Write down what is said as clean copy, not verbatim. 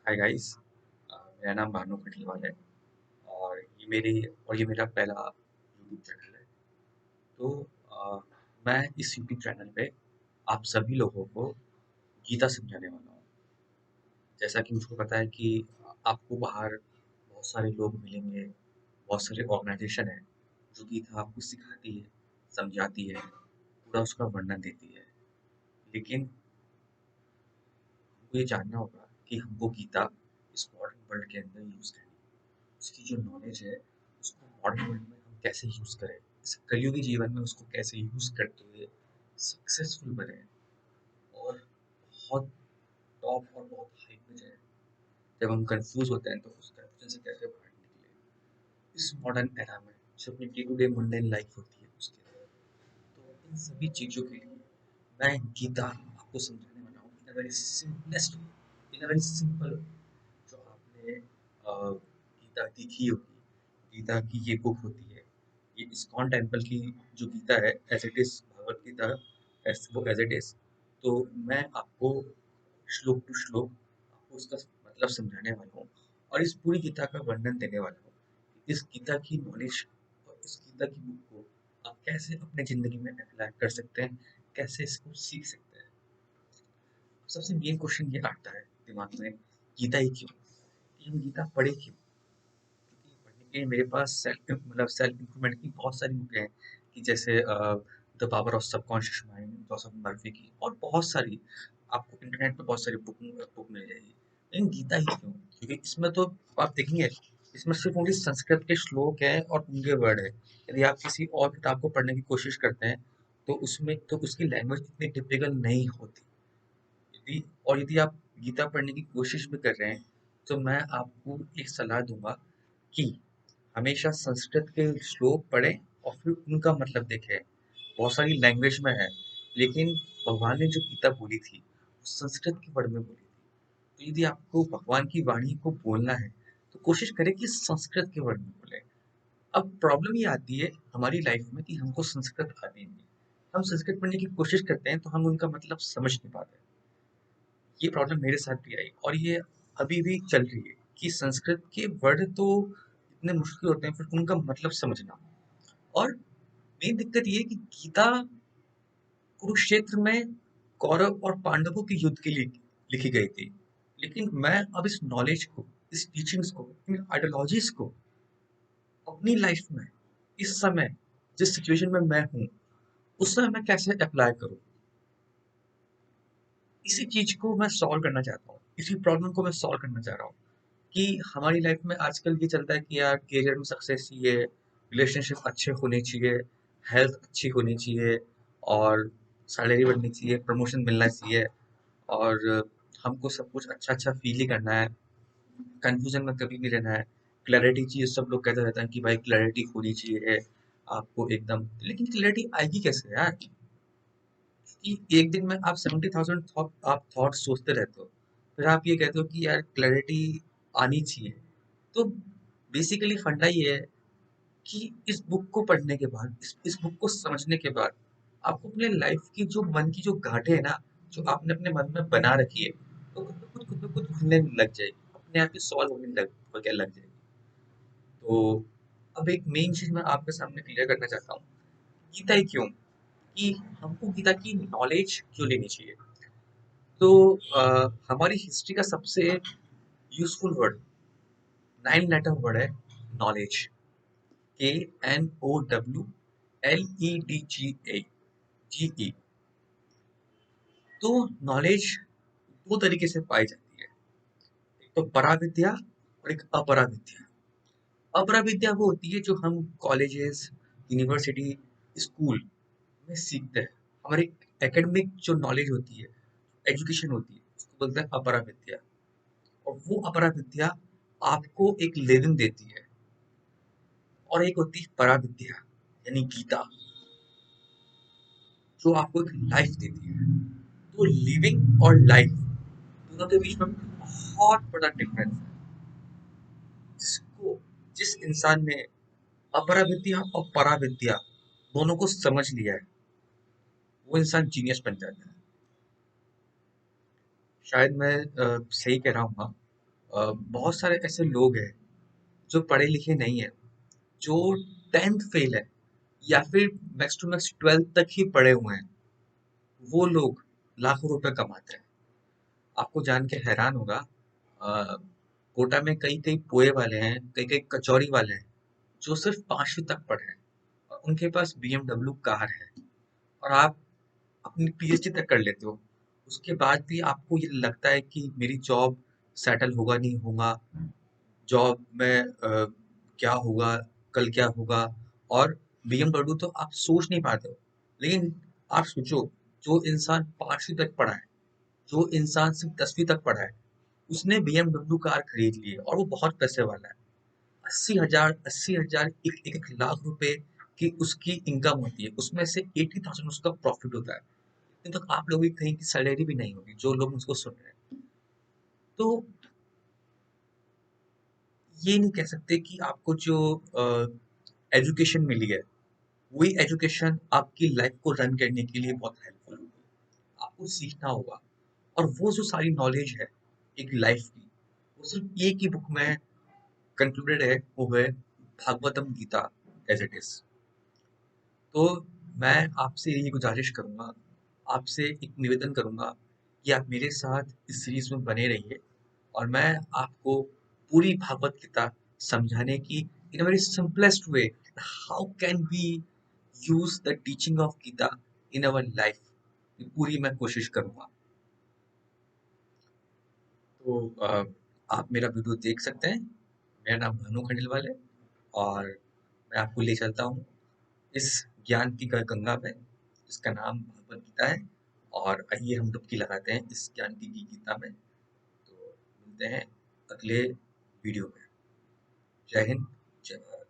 Hi guys. मेरा नाम भानु खंडेलवाल है और ये मेरा पहला यूट्यूब चैनल है। तो अ, मैं इस यूट्यूब चैनल पे आप सभी लोगों को गीता समझाने वाला हूँ। जैसा कि मुझको पता है कि आपको बाहर बहुत सारे लोग मिलेंगे, बहुत सारे ऑर्गेनाइजेशन है जो गीता आपको सिखाती है, समझाती है, पूरा उसका वर्णन देती है। लेकिन हमको ये जानना होगा कि हमको गीता इस मॉडर्न वर्ल्ड के अंदर यूज़ करनी है। उसकी जो नॉलेज है उसको मॉडर्न वर्ल्ड में हम कैसे यूज़ करें, इस कलयुगी जीवन में उसको कैसे यूज़ करते हुए सक्सेसफुल बने और बहुत टॉप और बहुत हाई पे जाए। जब हम कंफ्यूज होते हैं तो उस कंफ्यूजन से कैसे बाहर निकले इस मॉडर्न एरा में, जो अपनी day to day mundane life होती है उसके अंदर। तो इन सभी चीज़ों के लिए मैं गीता आपको समझाने वाला हूँ in a very simplest way, in a very simple. जो आपने गीता देखी होगी, गीता की ये बुक होती है, ये इस्कॉन टेम्पल की जो गीता है as it is Bhagavad Gita, वो एज इट इज। तो मैं आपको श्लोक टू श्लोक आपको उसका मतलब समझाने वाला हूँ और इस पूरी गीता का वर्णन देने वाला हूँ। इस गीता की नॉलेज और इस गीता की बुक को आप कैसे अपने जिंदगी में अप्लाई कर सकते हैं, कैसे इसको सीख सकते हैं। सबसे मेन क्वेश्चन ये आता है दिमाग में, गीता ही क्यों, कि हम गीता पढ़े क्यों? क्योंकि पढ़ने के लिए मेरे पास सेल्फ इम्प्रूवमेंट की बहुत सारी बुकें हैं, कि जैसे the power of subconscious mind, Joseph Murphy की, और बहुत सारी आपको इंटरनेट पे बहुत सारी बुक मिल जाएगी। लेकिन गीता ही क्यों? क्योंकि इसमें तो आप देखेंगे, इसमें सिर्फ ओनली संस्कृत के श्लोक हैं और उनके वर्ड है। यदि आप किसी और किताब को पढ़ने की कोशिश करते हैं तो उसमें तो उसकी लैंग्वेज इतनी टिपिकल नहीं होती। यदि आप गीता पढ़ने की कोशिश भी कर रहे हैं तो मैं आपको एक सलाह दूंगा कि हमेशा संस्कृत के श्लोक पढ़ें और फिर उनका मतलब देखें। बहुत सारी लैंग्वेज में है, लेकिन भगवान ने जो गीता बोली थी वो संस्कृत के वर्ड में बोली थी। तो यदि आपको भगवान की वाणी को बोलना है तो कोशिश करें कि संस्कृत के वर्ड में बोले। अब प्रॉब्लम ये आती है हमारी लाइफ में कि हमको संस्कृत आती नहीं। हम संस्कृत पढ़ने की कोशिश करते हैं तो हम उनका मतलब समझ नहीं पाते। ये प्रॉब्लम मेरे साथ भी आई और ये अभी भी चल रही है कि संस्कृत के वर्ड तो इतने मुश्किल होते हैं फिर उनका मतलब समझना। और मेन दिक्कत ये है कि गीता कुरुक्षेत्र में कौरव और पांडवों के युद्ध के लिए लिखी गई थी। लेकिन मैं अब इस नॉलेज को, इस टीचिंग्स को, इन आइडियोलॉजीज को अपनी लाइफ में इस समय जिस सिचुएशन में मैं हूँ उस समय मैं कैसे अप्लाई करूँ, इसी चीज को मैं सॉल्व करना चाहता हूँ। इसी प्रॉब्लम को मैं सॉल्व करना चाह रहा हूँ कि हमारी लाइफ में आजकल ये चलता है कि यार करियर में सक्सेस चाहिए, रिलेशनशिप अच्छे होने चाहिए, हेल्थ अच्छी होनी चाहिए और सैलरी बढ़नी चाहिए, प्रमोशन मिलना चाहिए और हमको सब कुछ अच्छा अच्छा फील ही करना है, कंफ्यूजन में कभी नहीं रहना है। क्लैरिटी चाहिए, सब लोग कहते रहते हैं कि भाई क्लैरिटी होनी चाहिए आपको एकदम। लेकिन क्लैरिटी आएगी कैसे यार? कि एक दिन में आप 70,000 आप थॉट सोचते रहते हो, फिर आप ये कहते हो कि यार क्लैरिटी आनी चाहिए। तो बेसिकली फंडा ये है कि इस बुक को पढ़ने के बाद, इस बुक को समझने के बाद आपको अपने लाइफ की जो मन की जो गांठें है ना, जो आपने अपने मन में बना रखी है, तो खुद ब खुद खुलने लग जाएगी, अपने आप ही सॉल्व होने लग जाएगी। तो अब एक मेन चीज मैं आपके सामने क्लियर करना चाहता हूँ, गीता ही क्यों, कि हमको गीता की नॉलेज क्यों लेनी चाहिए। तो हमारी हिस्ट्री का सबसे यूजफुल वर्ड, 9 लेटर वर्ड है नॉलेज। KNOWLEDGE। तो नॉलेज दो तरीके से पाई जाती है, एक तो पराविद्या और एक अपराविद्या। अपराविद्या वो होती है जो हम कॉलेजेस, यूनिवर्सिटी, स्कूल में सीखते हैं। हमारी एकेडमिक जो नॉलेज होती है, एजुकेशन होती है, उसको बोलते हैं अपराविद्या। और वो अपराविद्या आपको एक लिविंग देती है। और एक होती है पराविद्या, यानी गीता, जो आपको एक लाइफ देती है। तो लिविंग और लाइफ दोनों के बीच में बहुत बड़ा डिफरेंस है। जिसको जिस इंसान ने अपराविद्या और पराविद्या दोनों को समझ लिया है वो इंसान जीनियस बन जाता है। शायद मैं सही कह रहा हूँ। बहुत सारे ऐसे लोग हैं जो पढ़े लिखे नहीं है, जो 10th फेल है या फिर मैक्स टू मैक्स 12th तक ही पढ़े हुए हैं, वो लोग लाखों रुपए कमाते हैं। आपको जान के हैरान होगा, अ, कोटा में कई कई पोए वाले हैं, कई कई कचौरी वाले हैं जो सिर्फ 5वीं तक पढ़े हैं और उनके पास BMW कार है, और आप अपनी पीएचडी तक कर लेते हो। उसके बाद भी आपको ये लगता है कि मेरी जॉब सेटल होगा नहीं होगा, जॉब में क्या होगा, कल क्या होगा। और BMW तो आप सोच नहीं पाते हो। लेकिन आप सोचो, जो इंसान 5वीं तक पढ़ा है, जो इंसान सिर्फ 10वीं तक पढ़ा है, उसने BMW कार खरीद ली है और वो बहुत पैसे वाला है। 80,000 एक लाख रुपए की उसकी इनकम होती है, उसमें से 80,000 उसका प्रॉफिट होता है। लेकिन तो आप लोगों की कहीं की सैलरी भी नहीं होगी जो लोग उसको सुन रहे हैं। तो ये नहीं कह सकते कि आपको जो एजुकेशन मिली है, वही एजुकेशन आपकी लाइफ को रन करने के लिए बहुत हेल्पफुल होगी। आपको सीखना होगा, और वो जो सारी नॉलेज है एक लाइफ की, वो सिर्फ एक ही बुक में कंक्लूडेड है, वो है Bhagavatam Gita as it is. तो मैं आपसे यही गुजारिश करूंगा, आपसे एक निवेदन करूंगा कि आप मेरे साथ इस सीरीज में बने रहिए, और मैं आपको पूरी भागवत गीता समझाने की in a very simplest way, how can we use the teaching of Gita in our life, पूरी मैं कोशिश करूंगा। तो आप मेरा वीडियो देख सकते हैं। मेरा नाम भानु खंडेलवाल है, और मैं आपको ले चलता हूँ इस ज्ञान की गंगा में, जिसका नाम भगवद गीता है। और आइए हम डुबकी लगाते हैं इस ज्ञान की गीता में। तो मिलते हैं अगले वीडियो में। जय हिंद, जय भारत।